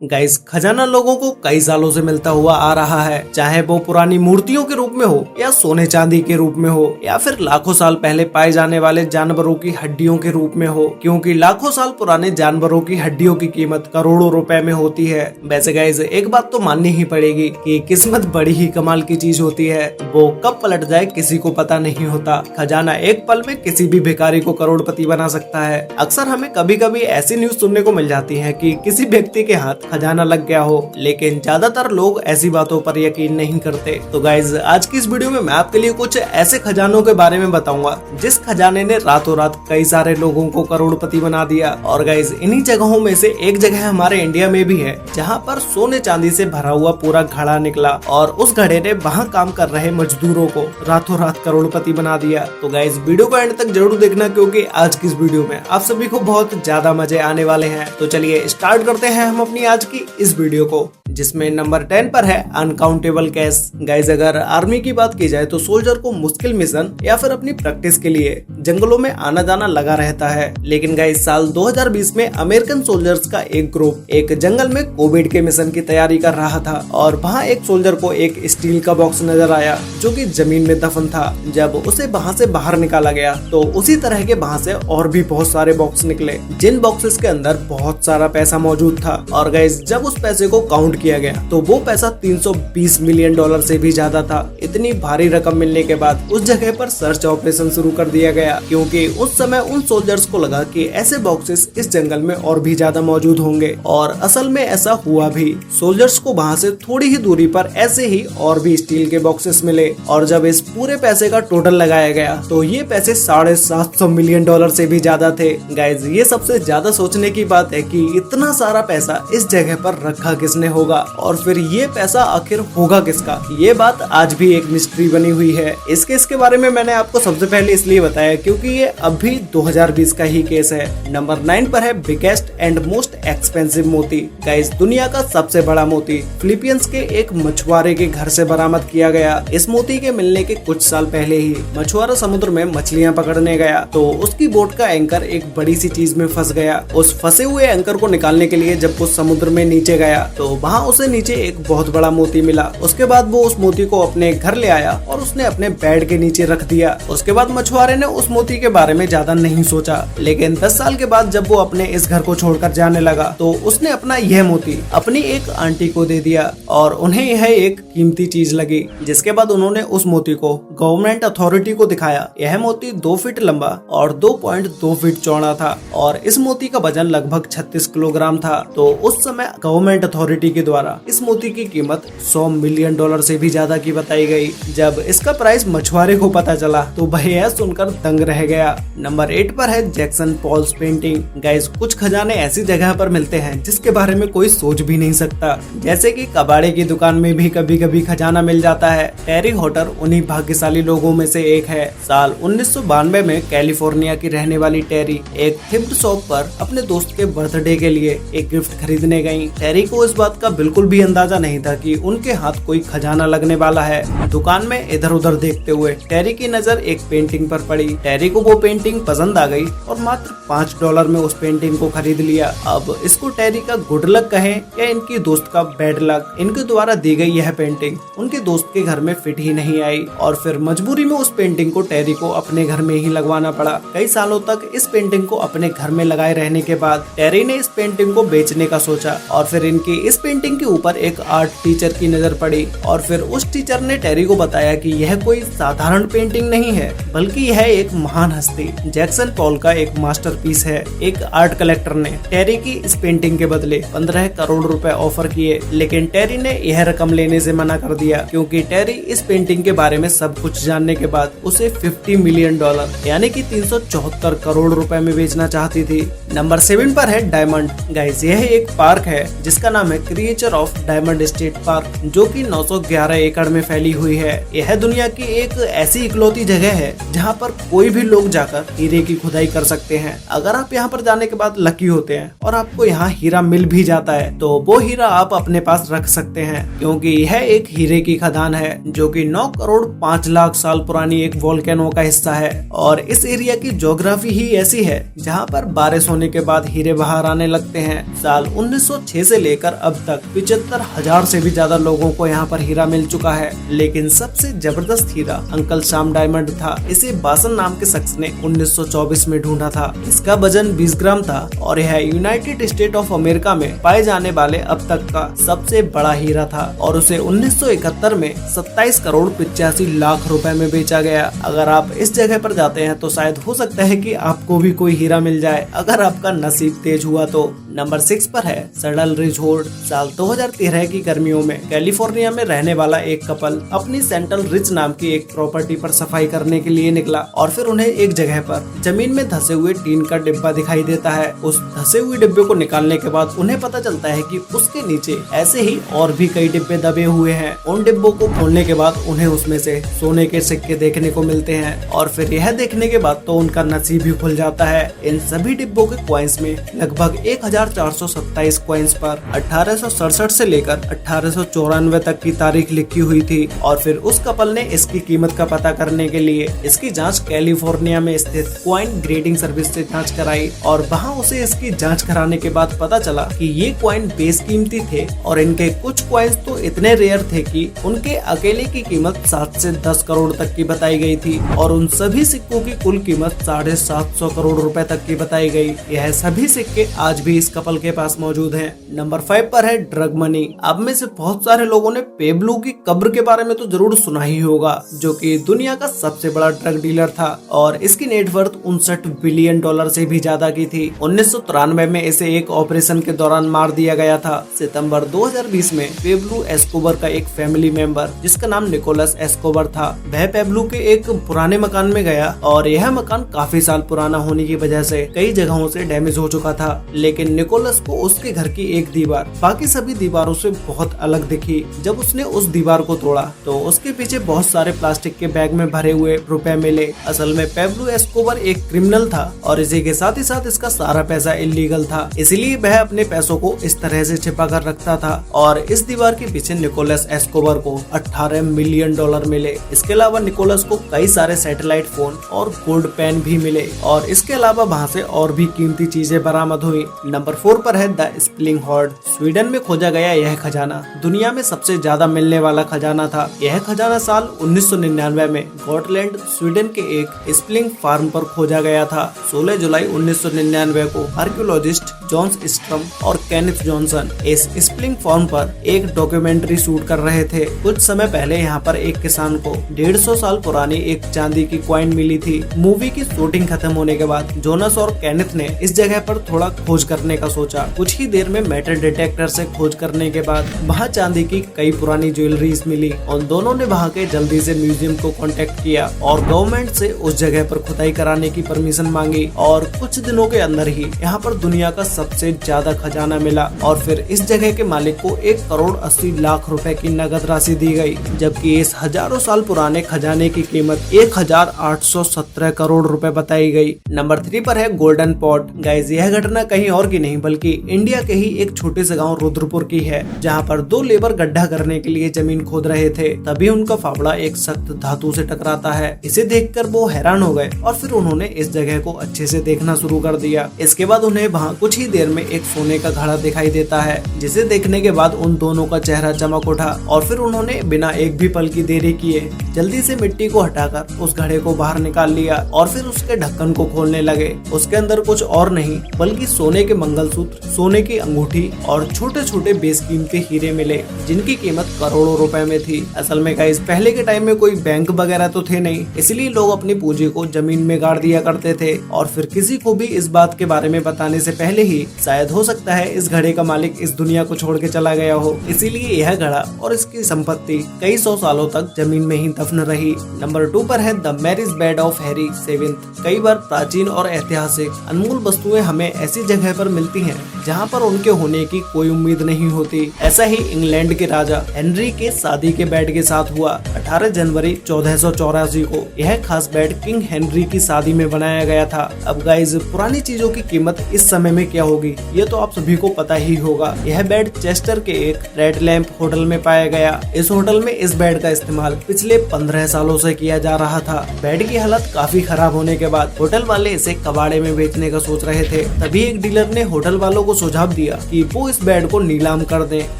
Guys, खजाना लोगों को कई सालों से मिलता हुआ आ रहा है, चाहे वो पुरानी मूर्तियों के रूप में हो या सोने चांदी के रूप में हो या फिर लाखों साल पहले पाए जाने वाले जानवरों की हड्डियों के रूप में हो, क्योंकि लाखों साल पुराने जानवरों की हड्डियों की कीमत करोड़ों रुपए में होती है। वैसे गाइस, एक बात तो माननी ही पड़ेगी कि किस्मत बड़ी ही कमाल की चीज होती है, वो कब पलट जाए किसी को पता नहीं होता। खजाना एक पल में किसी भी भिखारी को करोड़पति बना सकता है। अक्सर हमें कभी कभी ऐसी न्यूज सुनने को मिल जाती है कि किसी व्यक्ति के हाथ खजाना लग गया हो, लेकिन ज्यादातर लोग ऐसी बातों पर यकीन नहीं करते। तो गाइज, आज की इस वीडियो में मैं आपके लिए कुछ ऐसे खजानों के बारे में बताऊंगा जिस खजाने ने रातों रात कई सारे लोगों को करोड़पति बना दिया। और गाइज, इन्हीं जगहों में से एक जगह हमारे इंडिया में भी है जहाँ पर सोने चांदी से भरा हुआ पूरा घड़ा निकला और उस घड़े ने वहाँ काम कर रहे मजदूरों को रातों रात करोड़पति बना दिया। तो गाइज, वीडियो को एंड तक जरूर देखना, क्योंकि आज की इस वीडियो में आप सभी को बहुत ज्यादा मजे आने वाले हैं। तो चलिए स्टार्ट करते हैं हम अपनी आज की इस वीडियो को, जिसमें नंबर 10 पर है अनकाउंटेबल कैश। गाइस, अगर आर्मी की बात की जाए तो सोल्जर को मुश्किल मिशन या फिर अपनी प्रैक्टिस के लिए जंगलों में आना जाना लगा रहता है। लेकिन गाइस, साल 2020 में अमेरिकन सोल्जर्स का एक ग्रुप एक जंगल में कोविड के मिशन की तैयारी कर रहा था और वहाँ एक सोल्जर को एक स्टील का बॉक्स नजर आया जो कि जमीन में दफन था। जब उसे वहाँ से बाहर निकाला गया तो उसी तरह के वहाँ से और भी बहुत सारे बॉक्स निकले, जिन बॉक्सेस के अंदर बहुत सारा पैसा मौजूद था। और गाइस, जब उस पैसे को काउंट किया गया तो वो पैसा 320 मिलियन डॉलर से भी ज्यादा था। इतनी भारी रकम मिलने के बाद उस जगह पर सर्च ऑपरेशन शुरू कर दिया गया, क्योंकि उस समय उन सोल्जर्स को लगा कि ऐसे बॉक्सेस इस जंगल में और भी ज्यादा मौजूद होंगे। और असल में ऐसा हुआ भी। सोल्जर्स को वहाँ से थोड़ी ही दूरी पर ऐसे ही और भी स्टील के बॉक्सेस मिले और जब इस पूरे पैसे का टोटल लगाया गया तो ये पैसे 750 मिलियन डॉलर से भी ज्यादा थे। गाइज, ये सबसे ज्यादा सोचने की बात है कि इतना सारा पैसा इस जगह पर रखा किसने होगा और फिर ये पैसा आखिर होगा किसका। ये बात आज भी एक मिस्ट्री बनी हुई है। इस केस के बारे में मैंने आपको सबसे पहले इसलिए बताया क्योंकि ये अभी 2020 का ही केस है। नंबर 9 पर है बिगेस्ट एंड मोस्ट एक्सपेंसिव मोती। गाइस, दुनिया का सबसे बड़ा मोती फिलीपींस के एक मछुआरे के घर से बरामद किया गया। इस मोती के मिलने के कुछ साल पहले ही मछुआरा समुद्र में मछलियां पकड़ने गया तो उसकी बोट का एंकर एक बड़ी सी चीज में फंस गया। उस फंसे हुए एंकर को निकालने के लिए जब वो समुद्र में नीचे गया तो वहाँ उसे नीचे एक बहुत बड़ा मोती मिला। उसके बाद वो उस मोती को अपने घर ले आया और उसने अपने बेड के नीचे रख दिया। उसके बाद मछुआरे ने उस मोती के बारे में ज्यादा नहीं सोचा, लेकिन 10 साल के बाद जब वो अपने इस घर को छोड़कर जाने लगा तो उसने अपना यह मोती अपनी एक आंटी को दे दिया और उन्हें यह एक कीमती चीज लगी। जिसके बाद उन्होंने उस मोती को गवर्नमेंट अथॉरिटी को दिखाया। यह मोती 2 फीट लंबा और 2.2 फीट चौड़ा था और इस मोती का वजन लगभग 36 किलोग्राम था। तो उस समय गवर्नमेंट अथॉरिटी के द्वारा इस मोती की कीमत 100 मिलियन डॉलर से भी ज्यादा की बताई गई। जब इसका प्राइस मछुआरे को पता चला तो वह यह सुनकर दंग रह गया। नंबर 8 पर है जैक्सन पॉल्स पेंटिंग। गाइस, कुछ खजाने ऐसी जगह पर मिलते हैं जिसके बारे में कोई सोच भी नहीं सकता, जैसे कि कबाड़े की दुकान में भी कभी कभी खजाना मिल जाता है। टेरी हॉटर उन्हीं भाग्यशाली लोगों में से एक है। साल 1992 में कैलिफोर्निया की रहने वाली टेरी एक थ्रिफ्ट शॉप पर अपने दोस्त के बर्थडे के लिए एक गिफ्ट खरीदने गयी। टेरी को इस बात का बिल्कुल भी अंदाजा नहीं था कि उनके हाथ कोई खजाना लगने वाला है। दुकान में इधर उधर देखते हुए टेरी की नजर एक पेंटिंग पर पड़ी। टेरी को वो पेंटिंग पसंद आ गई और मात्र $5 में उस पेंटिंग को खरीद लिया। अब इसको टेरी का गुड लक कहें या इनकी दोस्त का बैड लक, इनके द्वारा दी गई यह पेंटिंग उनके दोस्त के घर में फिट ही नहीं आई और फिर मजबूरी में उस पेंटिंग को टेरी को अपने घर में ही लगवाना पड़ा। कई सालों तक इस पेंटिंग को अपने घर में लगाए रहने के बाद टेरी ने इस पेंटिंग को बेचने का सोचा और फिर इनकी इस पेंटिंग के ऊपर एक आर्ट टीचर की नजर पड़ी और फिर उस टीचर ने टेरी को बताया कि यह कोई साधारण पेंटिंग नहीं है, बल्कि यह एक महान हस्ती जैक्सन पॉल का एक मास्टरपीस है। एक आर्ट कलेक्टर ने टेरी की इस पेंटिंग के बदले 15 करोड़ रुपए ऑफर किए, लेकिन टेरी ने यह रकम लेने से मना कर दिया क्योंकि टेरी इस पेंटिंग के बारे में सब कुछ जानने के बाद उसे 50 मिलियन डॉलर यानी कि 374 करोड़ रुपए में बेचना चाहती थी। नंबर 7 पर है डायमंड। गाइस, यह एक पार्क है जिसका नाम है creature nature of diamond state park, जो कि 911 एकड़ में फैली हुई है। यह दुनिया की एक ऐसी इकलौती जगह है जहाँ पर कोई भी लोग जाकर हीरे की खुदाई कर सकते हैं। अगर आप यहाँ पर जाने के बाद लकी होते हैं और आपको यहाँ हीरा मिल भी जाता है तो वो हीरा आप अपने पास रख सकते हैं, क्योंकि यह एक हीरे की खदान है जो कि 9 करोड़ 5 लाख साल पुरानी एक वोल्केनो का हिस्सा है। और इस एरिया की ज्योग्राफी ही ऐसी है जहाँ पर बारिश होने के बाद हीरे बाहर आने लगते हैं। साल 1906 से लेकर अब तक 75,000 से भी ज्यादा लोगों को यहाँ पर हीरा मिल चुका है। लेकिन सबसे जबरदस्त हीरा अंकल शाम डायमंड था। इसे बासन नाम के शख्स ने 1924 में ढूंढा था। इसका वजन 20 ग्राम था और यह यूनाइटेड स्टेट ऑफ अमेरिका में पाए जाने वाले अब तक का सबसे बड़ा हीरा था और उसे 1971 में 27 करोड़ 85 लाख रुपए में बेचा गया। अगर आप इस जगह पर जाते हैं तो शायद हो सकता है कि आपको भी कोई हीरा मिल जाए, अगर आपका नसीब तेज हुआ तो। नंबर 6 पर है सडल रिज होल्ड। साल 2013 की गर्मियों में कैलिफोर्निया में रहने वाला एक कपल अपनी सेंट्रल रिज नाम की एक प्रॉपर्टी पर सफाई करने के लिए निकला और फिर उन्हें एक जगह पर जमीन में धसे हुए टीन का डिब्बा दिखाई देता है। उस धसे हुए डिब्बे को निकालने के बाद उन्हें पता चलता है कि उसके नीचे ऐसे ही और भी कई डिब्बे दबे हुए हैं। उन डिब्बों को खोलने के बाद उन्हें उसमें से सोने के सिक्के देखने को मिलते हैं और फिर यह देखने के बाद तो उनका नसीब ही खुल जाता है। इन सभी डिब्बों के कॉइन्स में लगभग 1427 कॉइन्स पर 1867 से लेकर 1894 तक की तारीख लिखी हुई थी। और फिर उस कपल ने इसकी कीमत का पता करने के लिए इसकी जांच कैलिफोर्निया में स्थित कॉइन ग्रेडिंग सर्विस से जांच कराई और वहां उसे इसकी जांच कराने के बाद पता चला कि ये कॉइन बेशकीमती थे और इनके कुछ कॉइन्स तो इतने रेयर थे कि उनके अकेले की कीमत 7 से 10 करोड़ तक की बताई गई थी और उन सभी सिक्कों की कुल कीमत 750 करोड़ रुपए तक की बताई गई। यह सभी सिक्के आज भी इस कपल के पास मौजूद हैं। नंबर 5 पर है ड्रग मनी। अब में से बहुत सारे लोगों ने पेब्लो की कब्र के बारे में तो जरूर सुना ही होगा, जो कि दुनिया का सबसे बड़ा ड्रग डीलर था और इसकी नेटवर्थ 59 बिलियन डॉलर से भी ज्यादा की थी। 1993 में इसे एक ऑपरेशन के दौरान मार दिया गया था। सितंबर 2020 में पेब्लो एस्कोबर का एक फैमिली मेंबर जिसका नाम निकोलस एस्कोबर था, वह पेब्लो के एक पुराने मकान में गया और यह मकान काफी साल पुराना होने की वजह से कई जगहों से डैमेज हो चुका था। लेकिन निकोलस को उसके घर की एक दीवार बाकी सभी दीवारों से बहुत अलग दिखी। जब उसने उस दीवार को तोड़ा तो उसके पीछे बहुत सारे प्लास्टिक के बैग में भरे हुए रुपए मिले। असल में पेब्लो एस्कोबर एक क्रिमिनल था और इसी के साथ ही साथ इसका सारा पैसा इलीगल था, इसलिए वह अपने पैसों को इस तरह से छिपा कर रखता था। और इस दीवार के पीछे निकोलस एस्कोबर को 18 मिलियन डॉलर मिले। इसके अलावा निकोलस को कई सारे सैटेलाइट फोन और गोल्ड पेन भी मिले और इसके अलावा वहाँ से और भी कीमती चीजें बरामद हुई। नंबर 4 पर है द स्प्लिंग हॉर्ड। स्वीडन में खोजा गया यह खजाना दुनिया में सबसे ज्यादा मिलने वाला खजाना था। यह खजाना साल 1999 में गॉटलैंड स्वीडन के एक स्प्लिंग फार्म पर खोजा गया था। 16 जुलाई 1999 को आर्कियोलॉजिस्ट जॉन्स स्ट्रम और केनेथ जॉनसन इस स्प्लिंग फार्म पर एक डॉक्यूमेंट्री शूट कर रहे थे। कुछ समय पहले यहाँ पर एक किसान को 150 साल पुरानी एक चांदी की कॉइन मिली थी। मूवी की शूटिंग खत्म होने के बाद जोनस और केनेथ ने इस जगह पर थोड़ा खोज करने का सोचा। कुछ ही देर में मेटल डिटेक्टर से खोज करने के बाद वहाँ चांदी की कई पुरानी ज्वेलरीज मिली। उन दोनों ने वहाँ के जल्दी से म्यूजियम को कांटेक्ट किया और गवर्नमेंट से उस जगह पर खुदाई कराने की परमिशन मांगी और कुछ दिनों के अंदर ही यहाँ पर दुनिया का सबसे ज्यादा खजाना मिला। और फिर इस जगह के मालिक को 1 करोड़ 80 लाख रुपए की नगद राशि दी गई, जबकि इस हजारों साल पुराने खजाने की कीमत 1817 करोड़ रुपए बताई गई। नंबर 3 पर है गोल्डन पॉट। गाइस, यह घटना कहीं और की नहीं बल्कि इंडिया के ही एक छोटे से गांव रुद्रपुर की है, जहां पर 2 लेबर गड्ढा करने के लिए जमीन खोद रहे थे। तभी उनका फावड़ा एक सख्त धातु से टकराता है। इसे देखकर वो हैरान हो गए और फिर उन्होंने इस जगह को अच्छे से देखना शुरू कर दिया। इसके बाद उन्हें वहाँ कुछ ही देर में एक सोने का घड़ा दिखाई देता है, जिसे देखने के बाद उन दोनों का चेहरा चमक उठा और फिर उन्होंने बिना एक भी पल की देरी किए जल्दी से मिट्टी को हटाकर उस घड़े को बाहर निकाल लिया और फिर उसके ढक्कन को खोलने लगे। उसके अंदर कुछ और नहीं बल्कि सोने के मंगलसूत्र, सोने की अंगूठी और छोटे छोटे बेशकीमती हीरे मिले, जिनकी कीमत करोड़ों रुपए में थी। असल में गाइस, पहले के टाइम में कोई बैंक वगैरह तो थे नहीं, इसलिए लोग अपनी पूंजी को जमीन में गाड़ दिया करते थे और फिर किसी को भी इस बात के बारे में बताने से पहले ही शायद हो सकता है इस घड़े का मालिक इस दुनिया को छोड़ के चला गया हो, इसीलिए यह घड़ा और इसकी संपत्ति कई सौ सालों तक जमीन में ही दफन रही। नंबर 2 पर है the marriage bed of Harry VII। कई बार प्राचीन और ऐतिहासिक अनमोल वस्तुएं हमें ऐसी जगह पर मिलती हैं जहां पर उनके होने की कोई उम्मीद नहीं होती। ऐसा ही इंग्लैंड के राजा हेनरी के शादी के बेड के साथ हुआ। 18 जनवरी 1484 को यह खास बेड किंग हेनरी की शादी में बनाया गया था। अब गाइज, पुरानी चीजों की कीमत इस समय में क्या होगी ये तो आप सभी को पता ही होगा। यह बेड चेस्टर के एक रेड लैंप होटल में पाया गया। इस होटल में इस बेड का इस्तेमाल पिछले 15 सालों से किया जा रहा था। बेड की हालत काफी खराब होने के बाद होटल वाले इसे कबाड़े में बेचने का सोच रहे थे। तभी एक डीलर ने होटल वालों को सुझाव दिया कि वो इस बेड को नीलाम कर दें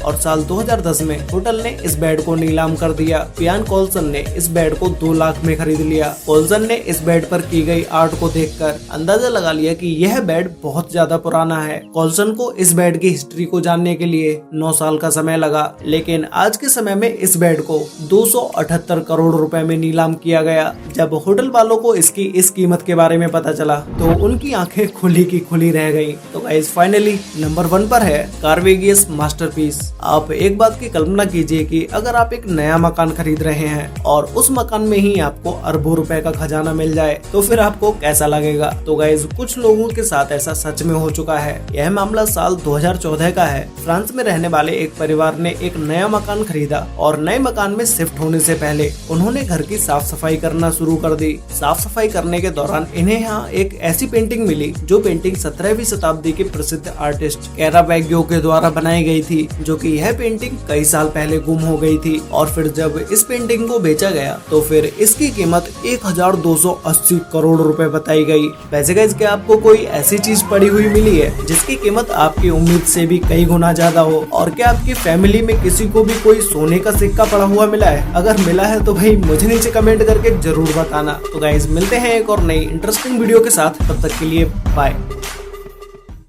और साल 2010 में होटल ने इस बेड को नीलाम कर दिया। पियान कॉल्सन ने इस बेड को 2 लाख में खरीद लिया। कॉल्सन ने इस बेड पर की गई आर्ट को देखकर अंदाजा लगा लिया कि यह बेड बहुत ज्यादा पुराना है। कॉल्सन को इस बेड की हिस्ट्री को जानने के लिए 9 साल का समय लगा, लेकिन आज के समय में इस बेड को 278 करोड़ रुपए में नीलाम किया गया। जब होटल वालों को इसकी इस कीमत के बारे में पता चला तो उनकी आंखें खुली की खुली रह गई। तो गाइस, फाइनली नंबर 1 पर है कार्वेगियस मास्टरपीस। आप एक बात की कल्पना कीजिए कि अगर आप एक नया मकान खरीद रहे हैं और उस मकान में ही आपको अरबों रुपए का खजाना मिल जाए तो फिर आपको कैसा लगेगा। तो गाइस, कुछ लोगों के साथ ऐसा सच में हो चुका है। यह मामला साल 2014 का है। फ्रांस में रहने वाले एक परिवार ने एक नया मकान खरीदा और नए मकान में शिफ्ट होने से पहले उन्होंने घर की साफ सफाई करना शुरू कर दी। साफ सफाई करने के दौरान इन्हें यहाँ एक ऐसी पेंटिंग मिली जो पेंटिंग 17वीं शताब्दी के प्रसिद्ध आर्टिस्ट कैरावैगियो के द्वारा बनाई गई थी, जो कि यह पेंटिंग कई साल पहले गुम हो गई थी। और फिर जब इस पेंटिंग को बेचा गया तो फिर इसकी कीमत 1280 करोड़ रुपए बताई गई। वैसे गाइस, क्या आपको कोई ऐसी चीज पड़ी हुई मिली है जिसकी कीमत आपकी उम्मीद से भी कई गुना ज्यादा हो? और क्या आपकी फैमिली में किसी को भी कोई सोने का सिक्का पड़ा हुआ मिला है? अगर मिला है तो भाई मुझे नीचे कमेंट करके जरूर बताना। तो गाइस, मिलते हैं एक और नई इंटरेस्टिंग वीडियो के साथ। तब तक के लिए बाय।